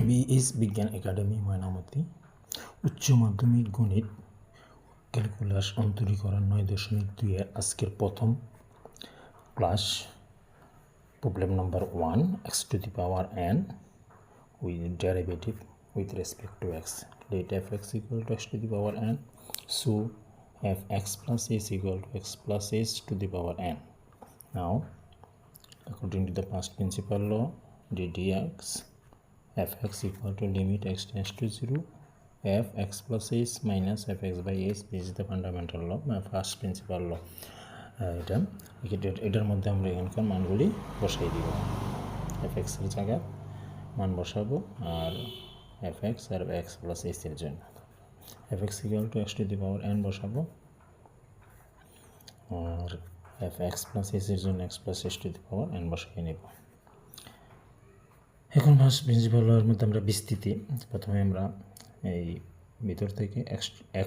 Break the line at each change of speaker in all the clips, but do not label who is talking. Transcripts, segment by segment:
BS বিজ্ঞান academy Mainamati উচ্চ মাধ্যমিক গণিত ক্যালকুলাস অন্তরীকরণ 9.2 এর আজকের প্রথম class problem number 1 x to the power n with derivative with respect to x. Let fx equal to x to the power n. So fx plus s equal to x plus s to the power n. Now according to the past principal law ddx fx equal to limit x tends to 0 fx plus s minus fx by s. This is the fundamental law, my first principal law. এটার মধ্যে আমরা এখানকার মানগুলি বসাই দিব। fx এর জায়গায় মান বসাবো আর fx আর x plus s এর জন্য fx equal to x to the power n বসাবো আর fx plus s এর জন্য x plus s to the power n বসাই নেব। এখন ফার্স্ট প্রিন্সিপাল লয়ের মধ্যে আমরা বিস্তৃতি প্রথমে আমরা এই ভিতর থেকে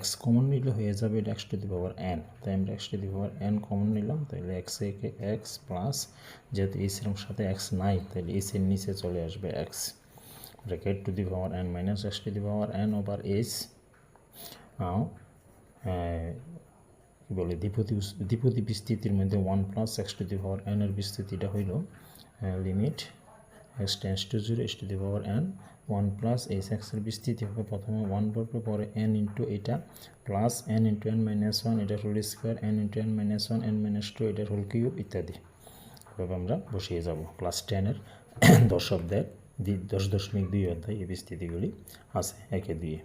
x কমন নিলে হয়ে যাবে এটা x two the power n। তাই আমরা x two the power n common নিলাম, তাহলে x একে x প্লাস যেহেতু s এর সাথে x নাই তাহলে s এর নিচে চলে আসবে x bracket two the power n minus x two the power n over s। নাও কি বলে দ্বিপদী বিস্তৃতির মধ্যে 1 plus x two the power n এর বিস্তৃতিটা হইল limit x tends to 0 s to the power n 1 plus s x এর বিস্তৃতি হবে প্রথমে 1 বলবে পরে n ইনটু এটা plus n into n minus 1 এটা whole square n into n minus 1 n minus 2 এটা হোল কিউব ইত্যাদি এভাবে আমরা বসিয়ে যাব। ক্লাস 10 এর 10 অধ্যায় 10.2 অধ্যায় এই বিস্তৃতিগুলি আছে একে দিয়ে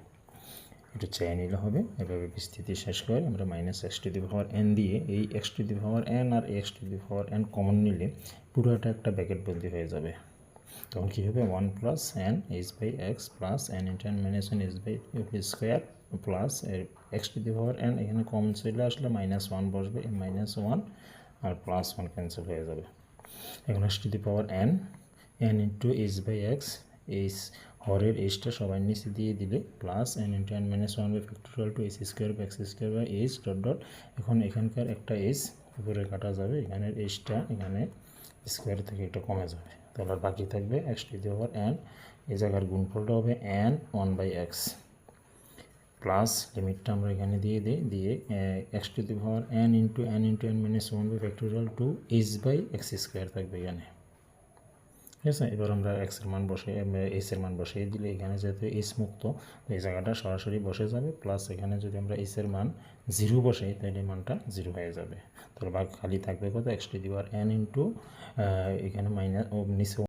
একটু চেয়ে নিলে হবে। এভাবে বিস্তৃতি শেষ করে আমরা minus X to the power n দিয়ে এই X to the power n আর X to the power n common নিলে পুরোটা একটা ব্র্যাকেট বন্দি হয়ে যাবে। তখন কী হবে 1 plus n S by x plus n into n minus one S by square plus X to the power n এখানে কমন চলে আসলে মাইনাস 1 বসবে মাইনাস 1 আর প্লাস 1 ক্যান্সেল হয়ে যাবে। এখন X to the power n into S by X S হরের এসটা সবাই নিচে দিয়ে দিলে plus n into n minus 1 by factorial two S square by x square by S dot dot. এখন এখানকার একটা এস উপরে কাটা যাবে, এখানের এসটা এখানে স্কোয়ার থেকে একটু কমে যাবে, তাহলে বাকি থাকবে x to the power n। এই জায়গার গুণফলটা হবে n 1 বাই এক্স প্লাস লিমিটটা আমরা এখানে দিয়ে দিই দিয়ে x to the power n into n minus 1 by factorial two s by x square থাকবে এখানে। ঠিক আছে, এবার আমরা এক্সের মান বসে এসের মান বসিয়ে দিলে এখানে যেহেতু এস মুক্ত এই জায়গাটা সরাসরি বসে যাবে, প্লাস এখানে যদি আমরা এসের মান 0 বসাই তাহলে মানটা 0 হয়ে যাবে। তাহলে বাকি খালি থাকবে কত x to the power n into এখানে মাইনাস নিচে